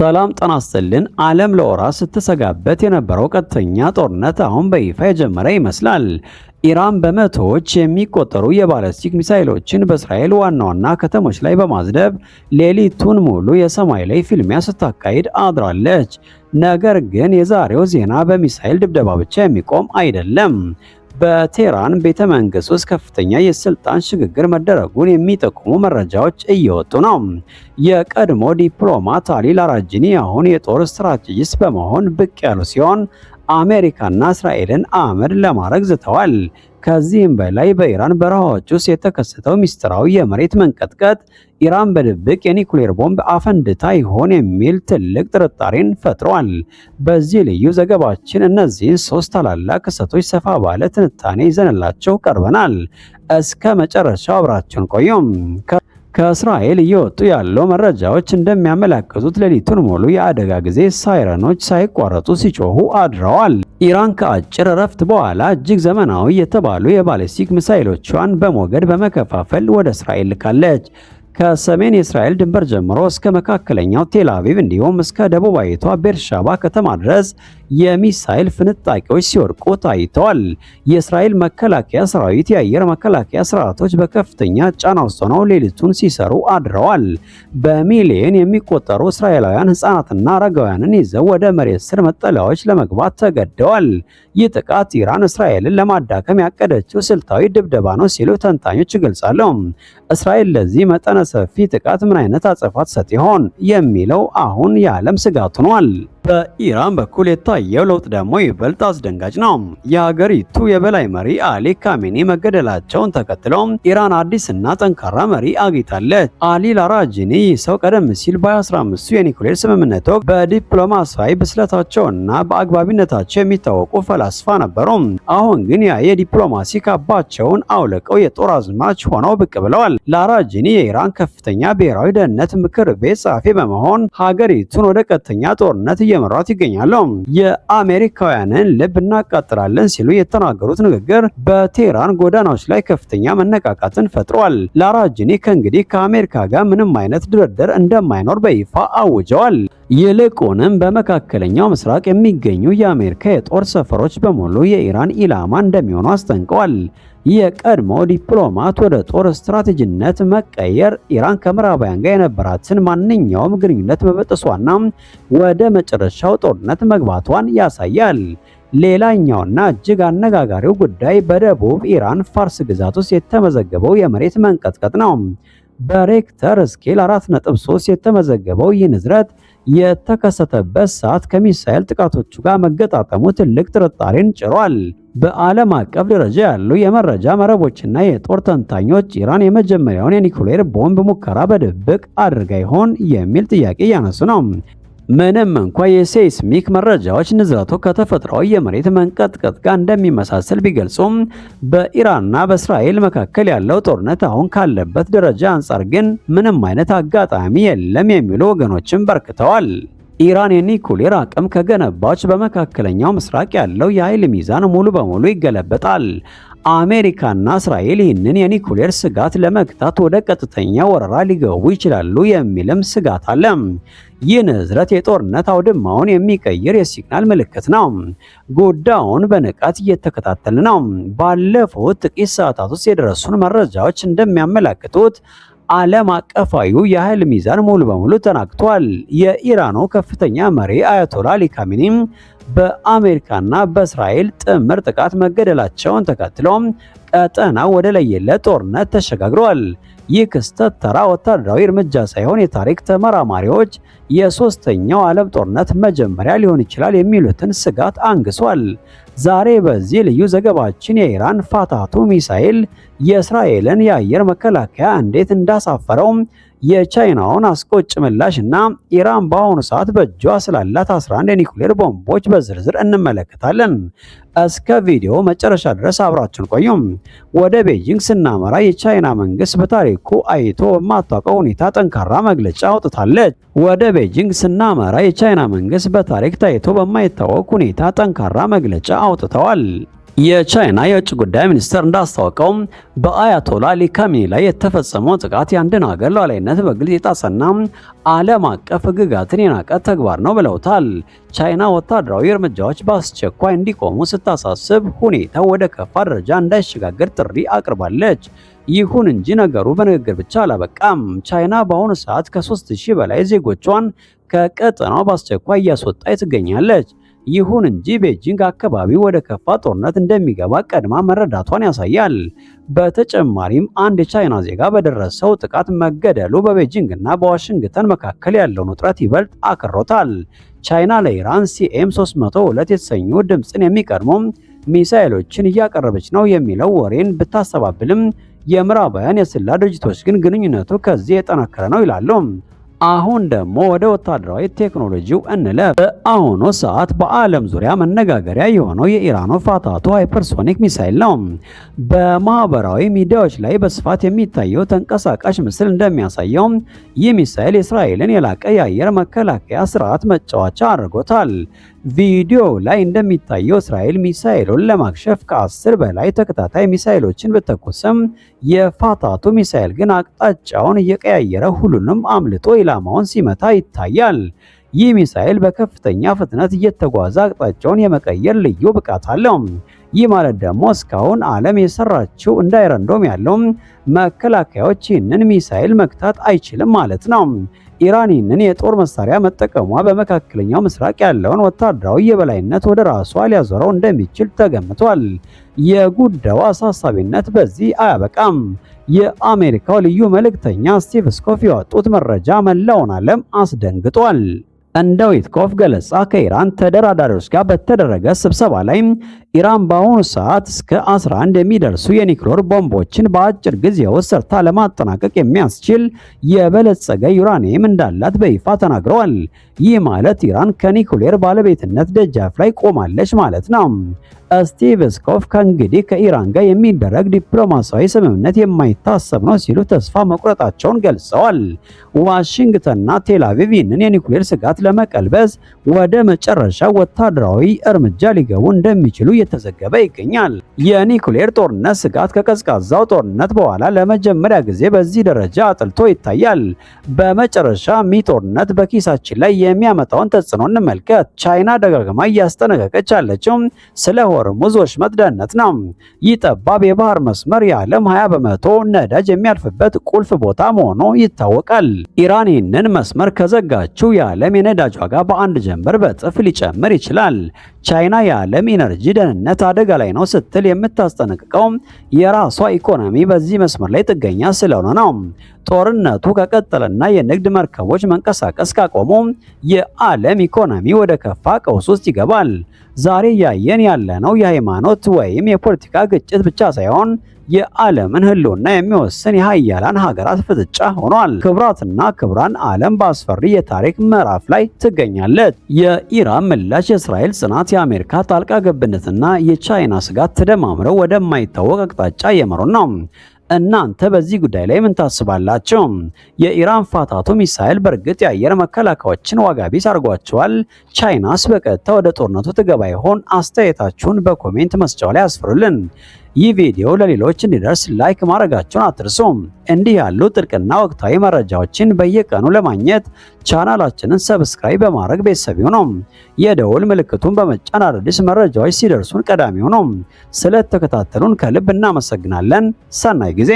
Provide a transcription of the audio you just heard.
ሰላም ጤና ይስጥልን። ዓለም ለወራት ስትሰጋበት የነበረው ቀጥተኛ ጦርነት አሁን በይፋ የጀመረ ይመስላል። ኢራን በመቶዎች የሚቆጠሩ የባለስቲክ ሚሳኤሎችን በእስራኤል ዋና ዋና ከተሞች ላይ በማዝነብ ሌሊቱን ሙሉ የሰማይ ላይ ፍልሚያ ስታካሂድ አድራለች። ነገር ግን የዛሬው ዜና በሚሳኤል ድብደባ ብቻ የሚቆም አይደለም። በቴህራን ቤተ መንግስት ውስጥ ከፍተኛ የስልጣን ሽግግር መደረጉን የሚጠቁሙ መረጃዎች እየወጡ ነው። የቀድሞ ዲፕሎማት አሊ ላራጂኒ አሁን የጦር ስትራቴጂስት በመሆን ብቅ ያሉ ሲሆን አሜሪካና እስራኤልን አመድ ለማድረግ ዝተዋል። ከዚህም በላይ በኢራን በረሃዎች ውስጥ የተከሰተው ሚስጥራዊ የመሬት መንቀጥቀጥ ኢራን በድብቅ የኒኩሌር ቦምብ አፈንድታ ይሆን የሚል ትልቅ ጥርጣሬን ፈጥሯል። በዚህ ልዩ ዘገባችን እነዚህን ሶስት ታላላቅ ክስተቶች ሰፋ ባለ ትንታኔ ይዘንላቸው ቀርበናል። እስከ መጨረሻው አብራችሁን ቆዩም። ከእስራኤል እየወጡ ያለው መረጃዎች እንደሚያመለክቱት ሌሊቱን ሙሉ የአደጋ ጊዜ ሳይረኖች ሳይቋረጡ ሲጮሁ አድረዋል። ኢራን ከአጭር እረፍት በኋላ እጅግ ዘመናዊ የተባሉ የባሊስቲክ ሚሳኤሎቿን በሞገድ በመከፋፈል ወደ እስራኤል ልካለች። ከሰሜን የእስራኤል ድንበር ጀምሮ እስከ መካከለኛው ቴል አቪቭ እንዲሁም እስከ ደቡባዊቷ ቤርሻባ ከተማ ድረስ የሚሳኤል ፍንጣቂዎች ሲወድቁ ታይተዋል። የእስራኤል መከላከያ ሰራዊት የአየር መከላከያ ስርዓቶች በከፍተኛ ጫና ውስጥ ሆነው ሌሊቱን ሲሰሩ አድረዋል። በሚሊዮን የሚቆጠሩ እስራኤላውያን ህፃናትና አረጋውያንን ይዘው ወደ መሬት ስር መጠለያዎች ለመግባት ተገደዋል። ይህ ጥቃት ኢራን እስራኤልን ለማዳከም ያቀደችው ስልታዊ ድብደባ ነው ሲሉ ተንታኞች ይገልጻሉ። እስራኤል ለዚህ መጠነ ሰፊ ጥቃት ምን አይነት አጸፋ ትሰጥ ይሆን የሚለው አሁን የዓለም ስጋት ሆኗል። በኢራን በኩል የታየው ለውጥ ደግሞ ይበልጥ አስደንጋጭ ነው። የሀገሪቱ የበላይ መሪ አሊ ካሜኒ መገደላቸውን ተከትሎ ኢራን አዲስና ጠንካራ መሪ አግኝታለች። አሊ ላራጂኒ ሰው ቀደም ሲል በ15ቱ የኒኩሌር ስምምነት ወቅት በዲፕሎማሲያዊ ብስለታቸውና በአግባቢነታቸው የሚታወቁ ፈላስፋ ነበሩ። አሁን ግን ያ የዲፕሎማሲ ካባቸውን አውልቀው የጦር አዝማች ሆነው ብቅ ብለዋል። ላራጂኒ የኢራን ከፍተኛ ብሔራዊ ደህንነት ምክር ቤት ጸሐፊ በመሆን ሀገሪቱን ወደ ቀጥተኛ ጦርነት እየመራት ይገኛሉ። የአሜሪካውያንን ልብ እናቃጥላለን ሲሉ የተናገሩት ንግግር በቴህራን ጎዳናዎች ላይ ከፍተኛ መነቃቃትን ፈጥሯል። ላራጂኒ ከእንግዲህ ከአሜሪካ ጋር ምንም አይነት ድርድር እንደማይኖር በይፋ አውጀዋል። ይልቁንም በመካከለኛው ምስራቅ የሚገኙ የአሜሪካ የጦር ሰፈሮች በሙሉ የኢራን ኢላማ እንደሚሆኑ አስጠንቀዋል። የቀድሞ ዲፕሎማት ወደ ጦር ስትራቴጂነት መቀየር ኢራን ከምዕራባውያን ጋር የነበራትን ማንኛውም ግንኙነት መበጠሷና ወደ መጨረሻው ጦርነት መግባቷን ያሳያል። ሌላኛውና እጅግ አነጋጋሪው ጉዳይ በደቡብ ኢራን ፋርስ ግዛት ውስጥ የተመዘገበው የመሬት መንቀጥቀጥ ነው። በሬክተር ስኬል 4.3 የተመዘገበው ይህ ንዝረት የተከሰተበት ሰዓት ከሚሳኤል ጥቃቶቹ ጋር መገጣጠሙ ትልቅ ጥርጣሬን ጭሯል። በዓለም አቀፍ ደረጃ ያሉ የመረጃ መረቦችና የጦር ተንታኞች ኢራን የመጀመሪያውን የኒኩሌር ቦምብ ሙከራ በድብቅ አድርጋ ይሆን የሚል ጥያቄ እያነሱ ነው። ምንም እንኳ የሴይስሚክ መረጃዎች ንዝረቱ ከተፈጥሯዊ የመሬት መንቀጥቀጥ ጋር እንደሚመሳሰል ቢገልጹም በኢራንና በእስራኤል መካከል ያለው ጦርነት አሁን ካለበት ደረጃ አንጻር ግን ምንም አይነት አጋጣሚ የለም የሚሉ ወገኖችም በርክተዋል። ኢራን የኒኩሌር አቅም ከገነባች በመካከለኛው ምስራቅ ያለው የኃይል ሚዛን ሙሉ በሙሉ ይገለበጣል። አሜሪካና እስራኤል ይህንን የኒኩሌር ስጋት ለመግታት ወደ ቀጥተኛ ወረራ ሊገቡ ይችላሉ የሚልም ስጋት አለ። ይህ ንዝረት የጦርነት አውድማውን የሚቀይር የሲግናል ምልክት ነው። ጉዳዩን በንቃት እየተከታተል ነው። ባለፉት ጥቂት ሰዓታት ውስጥ የደረሱን መረጃዎች እንደሚያመለክቱት ዓለም አቀፋዊ የኃይል ሚዛን ሙሉ በሙሉ ተናግቷል። የኢራኑ ከፍተኛ መሪ አያቶላ አሊ ካሜኒ በአሜሪካና በእስራኤል ጥምር ጥቃት መገደላቸውን ተከትሎ ቀጠናው ወደ ለየለት ጦርነት ተሸጋግሯል። ይህ ክስተት ተራ ወታደራዊ እርምጃ ሳይሆን የታሪክ ተመራማሪዎች የሶስተኛው ዓለም ጦርነት መጀመሪያ ሊሆን ይችላል የሚሉትን ስጋት አንግሷል። ዛሬ በዚህ ልዩ ዘገባችን የኢራን ፋታቱ ሚሳኤል የእስራኤልን የአየር መከላከያ እንዴት እንዳሳፈረው፣ የቻይናውን አስቆጭ ምላሽና ኢራን በአሁኑ ሰዓት በእጇ ስላላት 11 የኒኩሌር ቦምቦች በዝርዝር እንመለከታለን። እስከ ቪዲዮ መጨረሻ ድረስ አብራችን ቆዩም። ወደ ቤጂንግ ስናመራ የቻይና መንግስት በታሪኩ አይቶ በማታውቀው ሁኔታ ጠንካራ መግለጫ አውጥታለች። ወደ ቤጂንግ ስናመራ የቻይና መንግስት በታሪክ ታይቶ በማይታወቅ ሁኔታ ጠንካራ መግለጫ አውጥተዋል። የቻይና የውጭ ጉዳይ ሚኒስቴር እንዳስታወቀው በአያቶላ አሊ ካሜኒ ላይ የተፈጸመው ጥቃት የአንድን ሀገር ሉዓላዊነት በግልጽ የጣሰና ዓለም አቀፍ ሕግጋትን የናቀ ተግባር ነው ብለውታል። ቻይና ወታደራዊ እርምጃዎች በአስቸኳይ እንዲቆሙ ስታሳስብ ሁኔታው ወደ ከፋ ደረጃ እንዳይሸጋገር ጥሪ አቅርባለች። ይሁን እንጂ ነገሩ በንግግር ብቻ አላበቃም። ቻይና በአሁኑ ሰዓት ከ3000 በላይ ዜጎቿን ከቀጠናው በአስቸኳይ እያስወጣች ትገኛለች። ይሁን እንጂ ቤጂንግ አካባቢው ወደ ከፋ ጦርነት እንደሚገባ ቀድማ መረዳቷን ያሳያል። በተጨማሪም አንድ የቻይና ዜጋ በደረሰው ጥቃት መገደሉ በቤጂንግ እና በዋሽንግተን መካከል ያለውን ውጥረት ይበልጥ አክሮታል። ቻይና ለኢራን CM302 የተሰኙ ድምፅን የሚቀድሙ ሚሳኤሎችን እያቀረበች ነው የሚለው ወሬን ብታስተባብልም የምዕራባውያን የስለላ ድርጅቶች ግን ግንኙነቱ ከዚህ የጠነከረ ነው ይላሉ። አሁን ደግሞ ወደ ወታደራዊ ቴክኖሎጂው እንለፍ። በአሁኑ ሰዓት በዓለም ዙሪያ መነጋገሪያ የሆነው የኢራኑ ፋታቱ ሃይፐርሶኒክ ሚሳይል ነው። በማህበራዊ ሚዲያዎች ላይ በስፋት የሚታየው ተንቀሳቃሽ ምስል እንደሚያሳየው ይህ ሚሳይል የእስራኤልን የላቀ የአየር መከላከያ ስርዓት መጫወቻ አድርጎታል። ቪዲዮ ላይ እንደሚታየው እስራኤል ሚሳኤሉን ለማክሸፍ ከ10 በላይ ተከታታይ ሚሳኤሎችን ብትተኩስም የፋታቱ ሚሳኤል ግን አቅጣጫውን እየቀያየረ ሁሉንም አምልጦ ኢላማውን ሲመታ ይታያል። ይህ ሚሳኤል በከፍተኛ ፍጥነት እየተጓዘ አቅጣጫውን የመቀየር ልዩ ብቃት አለው። ይህ ማለት ደግሞ እስካሁን ዓለም የሰራችው እንደ አይረን ዶም ያለው መከላከያዎች ይህንን ሚሳኤል መክታት አይችልም ማለት ነው። ኢራን ይህንን የጦር መሳሪያ መጠቀሟ በመካከለኛው ምስራቅ ያለውን ወታደራዊ የበላይነት ወደ ራሷ ሊያዞረው እንደሚችል ተገምቷል። የጉዳዩ አሳሳቢነት በዚህ አያበቃም። የአሜሪካው ልዩ መልእክተኛ ስቲቭ ስኮፍ ያወጡት መረጃ መላውን ዓለም አስደንግጧል። እንደ ዊትኮፍ ገለጻ ከኢራን ተደራዳሪዎች ጋር በተደረገ ስብሰባ ላይ ኢራን በአሁኑ ሰዓት እስከ 11 የሚደርሱ የኒውክሌር ቦምቦችን በአጭር ጊዜ ውስጥ ሰርታ ለማጠናቀቅ የሚያስችል የበለጸገ ዩራኒየም እንዳላት በይፋ ተናግረዋል። ይህ ማለት ኢራን ከኒውክሌር ባለቤትነት ደጃፍ ላይ ቆማለች ማለት ነው። ስቲቭ ስኮፍ ከእንግዲህ ከኢራን ጋር የሚደረግ ዲፕሎማሲያዊ ስምምነት የማይታሰብ ነው ሲሉ ተስፋ መቁረጣቸውን ገልጸዋል። ዋሽንግተንና ቴል አቪቭ ይህንን የኒውክሌር ስጋት ለመቀልበስ ወደ መጨረሻ ወታደራዊ እርምጃ ሊገቡ እንደሚችሉ እየተዘገበ ይገኛል። የኒውክሌር ጦርነት ስጋት ከቀዝቃዛው ጦርነት በኋላ ለመጀመሪያ ጊዜ በዚህ ደረጃ አጥልቶ ይታያል። በመጨረሻ ሚ ጦርነት በኪሳችን ላይ የሚያመጣውን ተጽዕኖ እንመልከት። ቻይና ደጋግማ እያስጠነቀቀች ያለችው ስለ ሆርሙዝ ወሽመጥ ደህንነት ነው። ይህ ጠባብ የባህር መስመር የዓለም 20% ነዳጅ የሚያልፍበት ቁልፍ ቦታ መሆኑ ይታወቃል። ኢራን ይህንን መስመር ከዘጋችው የዓለም የነዳጅ ዋጋ በአንድ ጀንበር በእጥፍ ሊጨምር ይችላል። ቻይና የዓለም ኢነርጂ ደህንነት አደጋ ላይ ነው ስትል የምታስጠነቅቀው የራሷ ኢኮኖሚ በዚህ መስመር ላይ ጥገኛ ስለሆነ ነው። ጦርነቱ ከቀጠለና የንግድ መርከቦች መንቀሳቀስ ካቆሙ የዓለም ኢኮኖሚ ወደ ከፋ ቀውስ ውስጥ ይገባል። ዛሬ ያየን ያለነው የሃይማኖት ወይም የፖለቲካ ግጭት ብቻ ሳይሆን የዓለምን ሕልውና የሚወስን የሀያላን ሀገራት ፍጥጫ ሆኗል። ክቡራትና ክቡራን፣ ዓለም በአስፈሪ የታሪክ ምዕራፍ ላይ ትገኛለች። የኢራን ምላሽ፣ የእስራኤል ጽናት፣ የአሜሪካ ጣልቃ ገብነትና የቻይና ስጋት ተደማምረው ወደማይታወቅ አቅጣጫ እየመሩ ነው። እናንተ በዚህ ጉዳይ ላይ ምን ታስባላችሁ? የኢራን ፋታቱ ሚሳኤል በእርግጥ የአየር መከላከያዎችን ዋጋ ቢስ አድርጓቸዋል? ቻይናስ በቀጥታ ወደ ጦርነቱ ትገባ ይሆን? አስተያየታችሁን በኮሜንት መስጫው ላይ አስፍሩልን። ይህ ቪዲዮ ለሌሎች እንዲደርስ ላይክ ማድረጋችሁን አትርሱ። እንዲህ ያሉ ጥልቅና ወቅታዊ መረጃዎችን በየቀኑ ለማግኘት ቻናላችንን ሰብስክራይብ በማድረግ ቤተሰብ ይሁኑ። የደወል ምልክቱን በመጫን አዳዲስ መረጃዎች ሲደርሱን ቀዳሚ ሁኑ። ስለተከታተሉን ከልብ እናመሰግናለን። ሰናይ ጊዜ